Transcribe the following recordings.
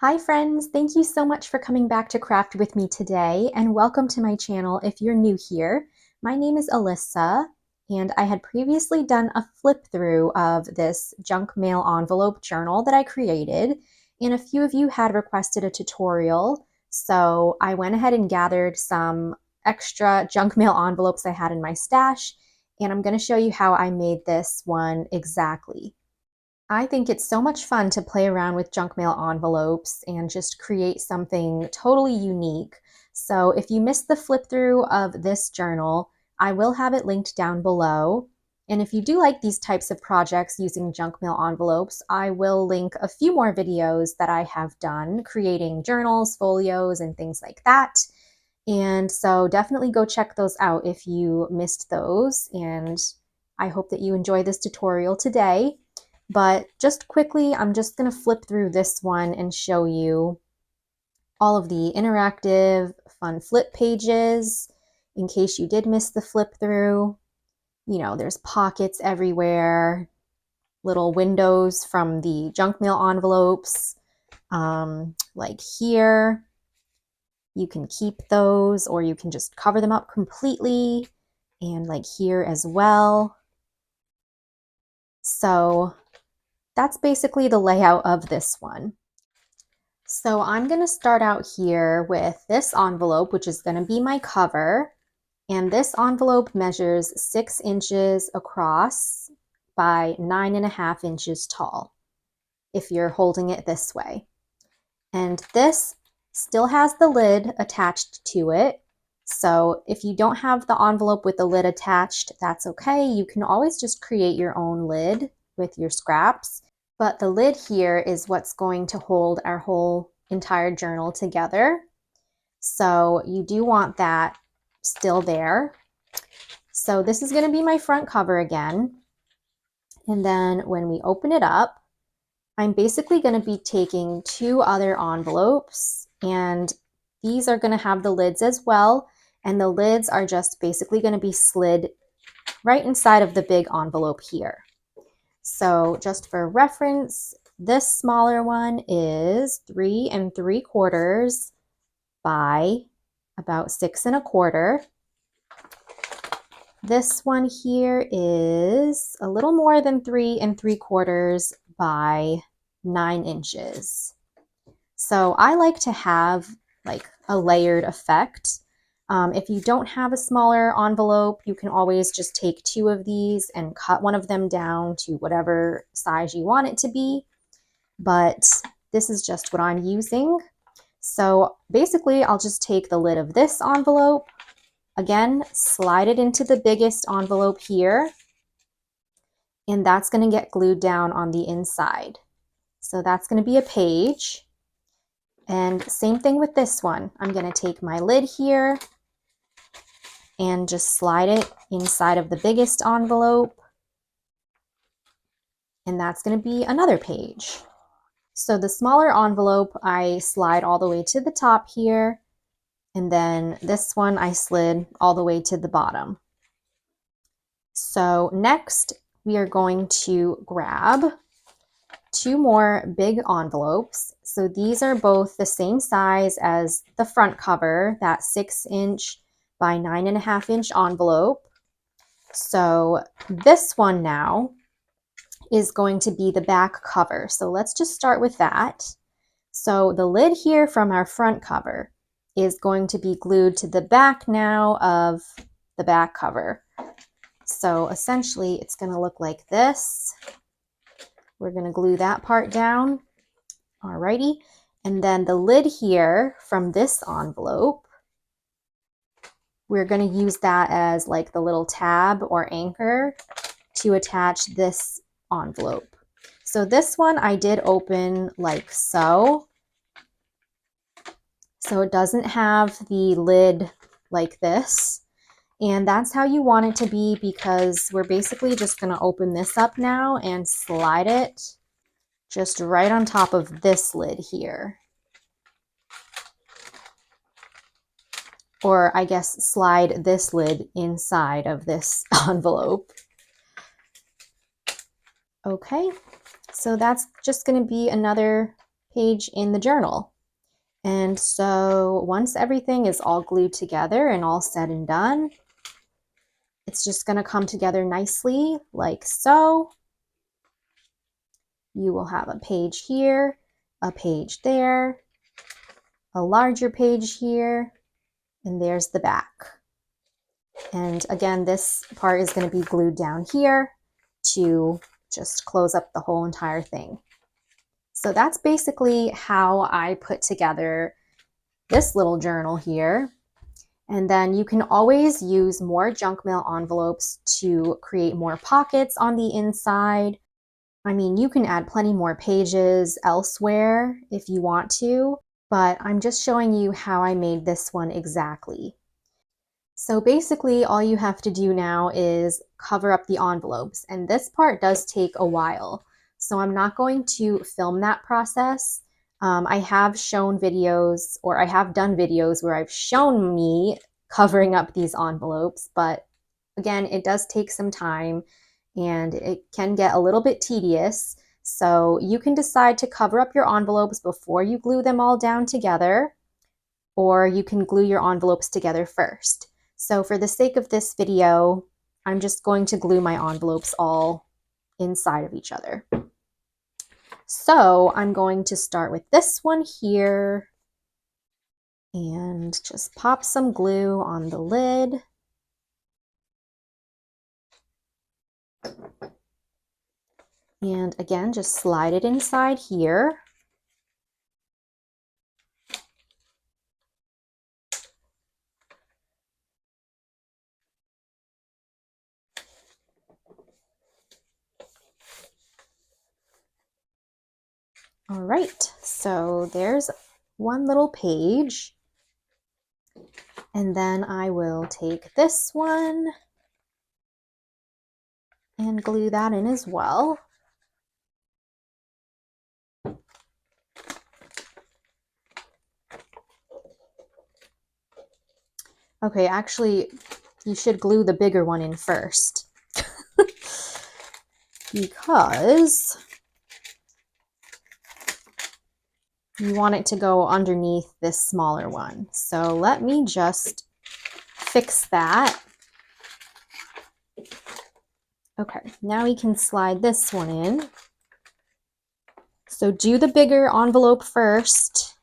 Hi friends, thank you so much for coming back to craft with me today, and welcome to my channel if you're new here. My name is Alyssa, and I had previously done a flip through of this junk mail envelope journal that I created, and a few of you had requested a tutorial, so I went ahead and gathered some extra junk mail envelopes I had in my stash, and I'm going to show you how I made this one exactly. I think it's so much fun to play around with junk mail envelopes and just create something totally unique. So if you missed the flip through of this journal, I will have it linked down below. And if you do like these types of projects using junk mail envelopes, I will link a few more videos that I have done creating journals, folios, and things like that. And so definitely go check those out if you missed those. And I hope that you enjoy this tutorial today. But just quickly, I'm just going to flip through this one and show you all of the interactive, fun flip pages in case you did miss the flip through. You know, there's pockets everywhere, little windows from the junk mail envelopes. Like here, you can keep those or you can just cover them up completely. And like here as well. So that's basically the layout of this one. So I'm going to start out here with this envelope, which is going to be my cover. And this envelope measures 6 inches across by 9.5 inches tall, if you're holding it this way. And this still has the lid attached to it. So if you don't have the envelope with the lid attached, that's okay. You can always just create your own lid with your scraps. But the lid here is what's going to hold our whole entire journal together. So you do want that still there. So this is going to be my front cover again. And then when we open it up, I'm basically going to be taking 2 other envelopes, and these are going to have the lids as well. And the lids are just basically going to be slid right inside of the big envelope here. So just for reference, this smaller one is 3 3/4 by about 6 1/4. This one here is a little more than 3 3/4 by 9 inches. So I like to have like a layered effect. If you don't have a smaller envelope, you can always just take 2 of these and cut one of them down to whatever size you want it to be. But this is just what I'm using. So basically, I'll just take the lid of this envelope, again, slide it into the biggest envelope here, and that's going to get glued down on the inside. So that's going to be a page. And same thing with this one. I'm going to take my lid here and just slide it inside of the biggest envelope. And that's going to be another page. So the smaller envelope, I slide all the way to the top here. And then this one I slid all the way to the bottom. So next we are going to grab 2 more big envelopes. So these are both the same size as the front cover, that 6 inch by 9.5 inch envelope. So this one now is going to be the back cover. So let's just start with that. So the lid here from our front cover is going to be glued to the back now of the back cover. So essentially it's going to look like this. We're going to glue that part down. Alrighty. And then the lid here from this envelope, we're going to use that as like the little tab or anchor to attach this envelope. So this one I did open like so. So it doesn't have the lid like this. And that's how you want it to be, because we're basically just going to open this up now and slide it just right on top of this lid here. Or I guess slide this lid inside of this envelope. Okay, so that's just going to be another page in the journal. And so once everything is all glued together and all said and done, it's just going to come together nicely like so. You will have a page here, a page there, a larger page here, and there's the back. And again, this part is going to be glued down here to just close up the whole entire thing. So that's basically how I put together this little journal here. And then you can always use more junk mail envelopes to create more pockets on the inside. I mean, you can add plenty more pages elsewhere if you want to, but I'm just showing you how I made this one exactly. So basically all you have to do now is cover up the envelopes, and this part does take a while. So I'm not going to film that process. I have shown videos, or I have done videos where I've shown me covering up these envelopes, but again, it does take some time and it can get a little bit tedious. So you can decide to cover up your envelopes before you glue them all down together, or you can glue your envelopes together first. So for the sake of this video, I'm just going to glue my envelopes all inside of each other. So I'm going to start with this one here and just pop some glue on the lid. And again, just slide it inside here. All right, so there's one little page. And then I will take this one and glue that in as well. Okay, actually, you should glue the bigger one in first because you want it to go underneath this smaller one. So let me just fix that. Okay, now we can slide this one in. So do the bigger envelope first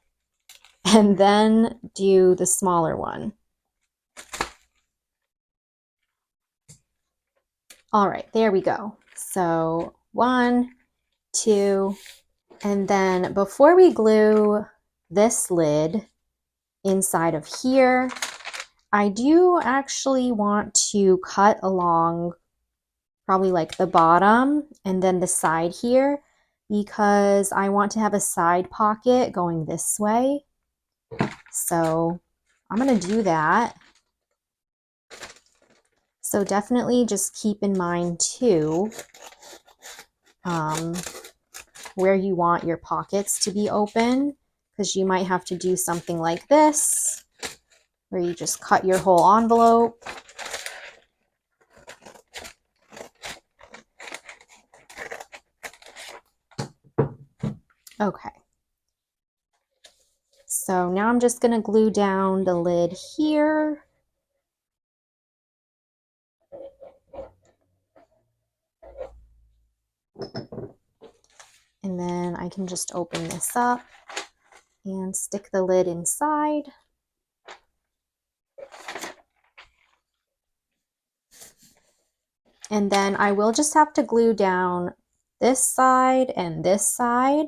and then do the smaller one. All right, there we go. So 1, 2, and then before we glue this lid inside of here, I do actually want to cut along probably like the bottom and then the side here, because I want to have a side pocket going this way. So I'm going to do that. So definitely just keep in mind too where you want your pockets to be open, because you might have to do something like this where you just cut your whole envelope. Okay. So now I'm just going to glue down the lid here. And then I can just open this up and stick the lid inside. And then I will just have to glue down this side and this side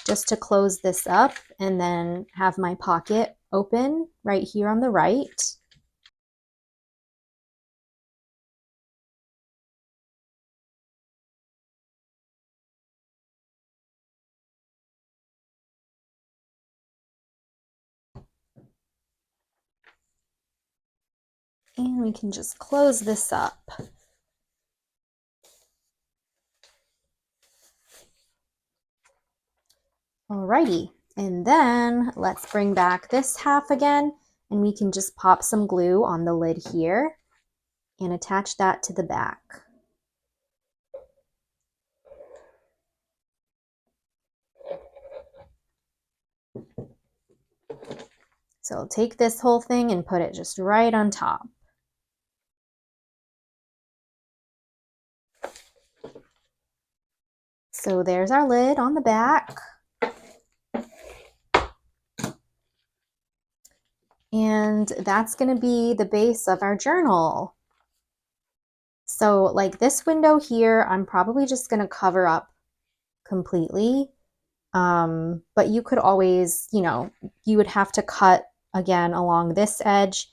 just to close this up, and then have my pocket open right here on the right. And we can just close this up. Alrighty, and then let's bring back this half again, and we can just pop some glue on the lid here and attach that to the back. So I'll take this whole thing and put it just right on top. So there's our lid on the back. And that's going to be the base of our journal. So like this window here, I'm probably just going to cover up completely. But you could always, you would have to cut again along this edge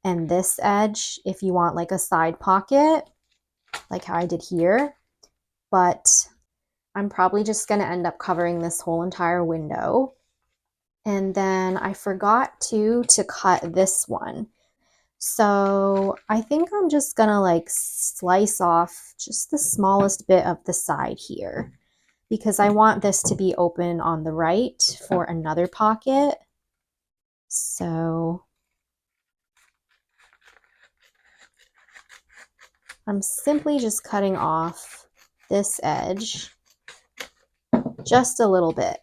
and this edge if you want like a side pocket, like how I did here. But I'm probably just going to end up covering this whole entire window. And then I forgot to cut this one. So I think I'm just gonna like slice off just the smallest bit of the side here because I want this to be open on the right for another pocket. So I'm simply just cutting off this edge just a little bit.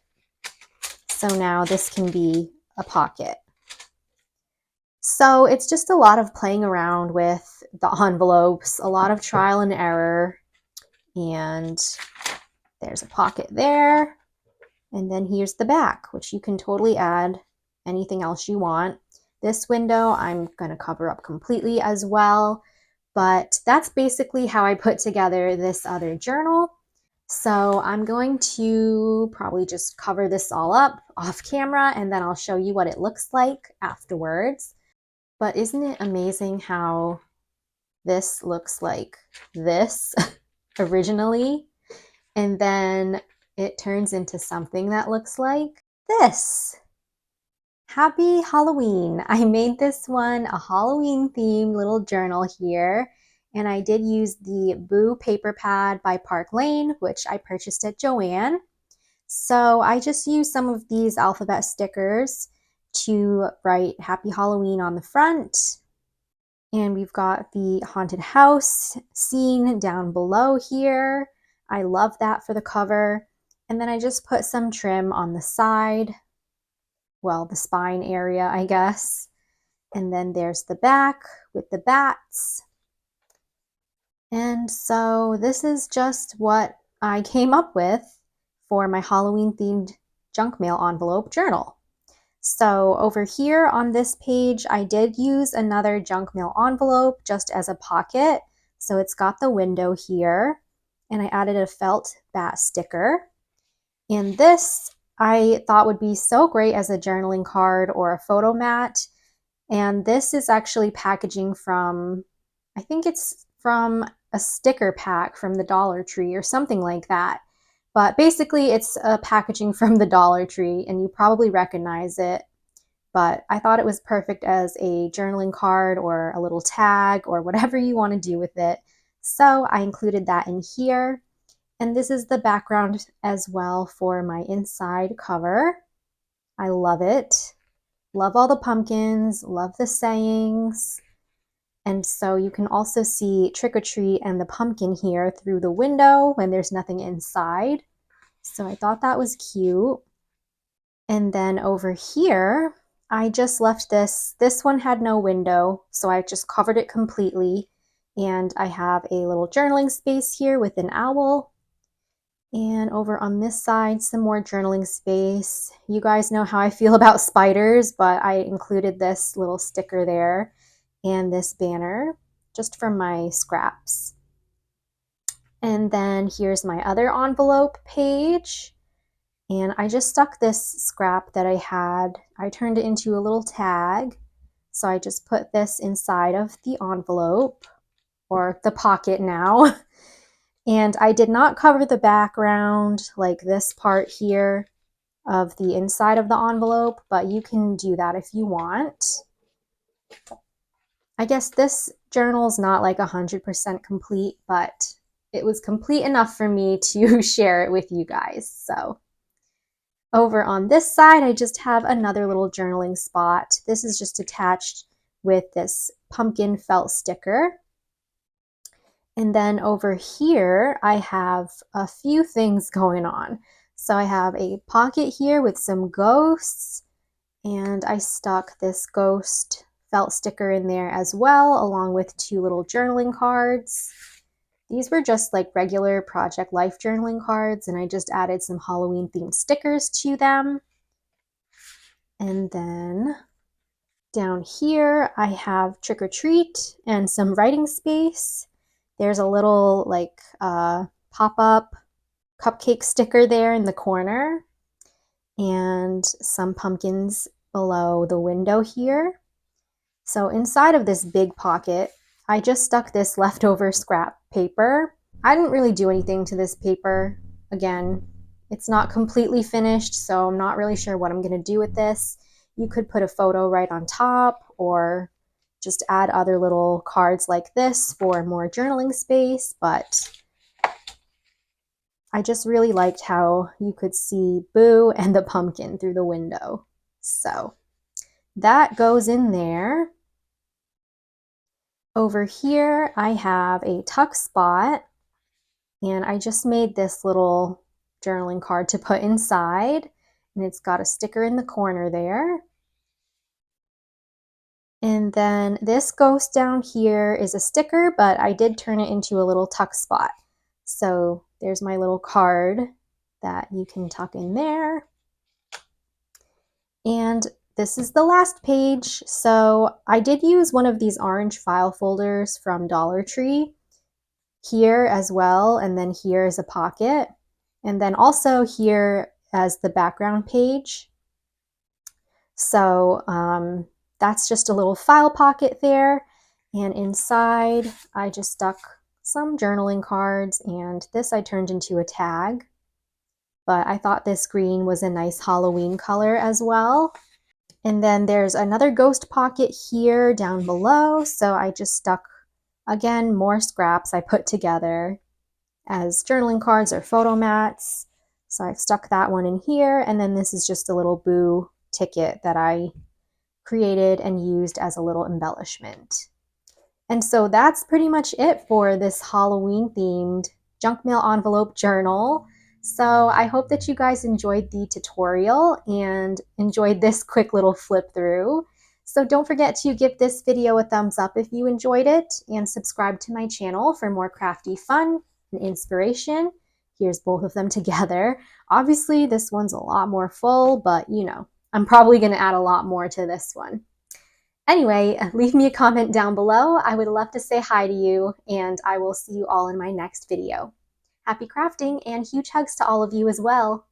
So now this can be a pocket. So it's just a lot of playing around with the envelopes, a lot of trial and error, and there's a pocket there. And then here's the back, which you can totally add anything else you want. This window I'm going to cover up completely as well, but that's basically how I put together this other journal. So I'm going to probably just cover this all up off camera and then I'll show you what it looks like afterwards. But isn't it amazing how this looks like this originally? And then it turns into something that looks like this. Happy Halloween! I made this one a Halloween themed little journal here. And I did use the Boo paper pad by Park Lane, which I purchased at Joann. So I just used some of these alphabet stickers to write Happy Halloween on the front. And we've got the haunted house scene down below here. I love that for the cover. And then I just put some trim on the side, well, the spine area, I guess. And then there's the back with the bats. And so this is just what I came up with for my Halloween themed junk mail envelope journal. So over here on this page, I did use another junk mail envelope just as a pocket. So it's got the window here, and I added a felt bat sticker. And this I thought would be so great as a journaling card or a photo mat. And this is actually packaging from, I think it's from a sticker pack from the Dollar Tree or something like that. But basically it's a packaging from the Dollar Tree and you probably recognize it. But I thought it was perfect as a journaling card or a little tag or whatever you want to do with it. So I included that in here. And this is the background as well for my inside cover. I love it. Love all the pumpkins, love the sayings. And so you can also see Trick or Treat and the pumpkin here through the window when there's nothing inside. So I thought that was cute. And then over here, I just left this. This one had no window, so I just covered it completely. And I have a little journaling space here with an owl. And over on this side, some more journaling space. You guys know how I feel about spiders, but I included this little sticker there and this banner just from my scraps. And then here's my other envelope page. And I just stuck this scrap that I had. I turned it into a little tag. So I just put this inside of the envelope, or the pocket now. And I did not cover the background, like this part here of the inside of the envelope, but you can do that if you want. I guess this journal is not like 100% complete, but it was complete enough for me to share it with you guys. So over on this side, I just have another little journaling spot. This is just attached with this pumpkin felt sticker. And then over here, I have a few things going on. So I have a pocket here with some ghosts, And I stuck this ghost felt sticker in there as well, along with 2 little journaling cards. These were just like regular Project Life journaling cards, and I just added some Halloween themed stickers to them. And then down here, I have Trick or Treat and some writing space. There's a little like pop-up cupcake sticker there in the corner, and some pumpkins below the window here. So inside of this big pocket, I just stuck this leftover scrap paper. I didn't really do anything to this paper. Again, it's not completely finished, so I'm not really sure what I'm going to do with this. You could put a photo right on top or just add other little cards like this for more journaling space, but I just really liked how you could see Boo and the pumpkin through the window. So that goes in there. Over here, I have a tuck spot, and I just made this little journaling card to put inside, and it's got a sticker in the corner there. And then this ghost down here is a sticker, but I did turn it into a little tuck spot. So there's my little card that you can tuck in there. And this is the last page. So I did use one of these orange file folders from Dollar Tree here as well, and then here is a pocket, and then also here as the background page. So that's just a little file pocket there, and inside I just stuck some journaling cards, and this I turned into a tag, but I thought this green was a nice Halloween color as well. And then there's another ghost pocket here down below, so I just stuck, again, more scraps I put together as journaling cards or photo mats. So I've stuck that one in here, and then this is just a little Boo ticket that I created and used as a little embellishment. And so that's pretty much it for this Halloween themed junk mail envelope journal. So I hope that you guys enjoyed the tutorial and enjoyed this quick little flip through. So don't forget to give this video a thumbs up if you enjoyed it, and subscribe to my channel for more crafty fun and inspiration. Here's both of them together. Obviously this one's a lot more full, but you know, I'm probably going to add a lot more to this one. Anyway, leave me a comment down below. I would love to say hi to you, and I will see you all in my next video. Happy crafting, and huge hugs to all of you as well.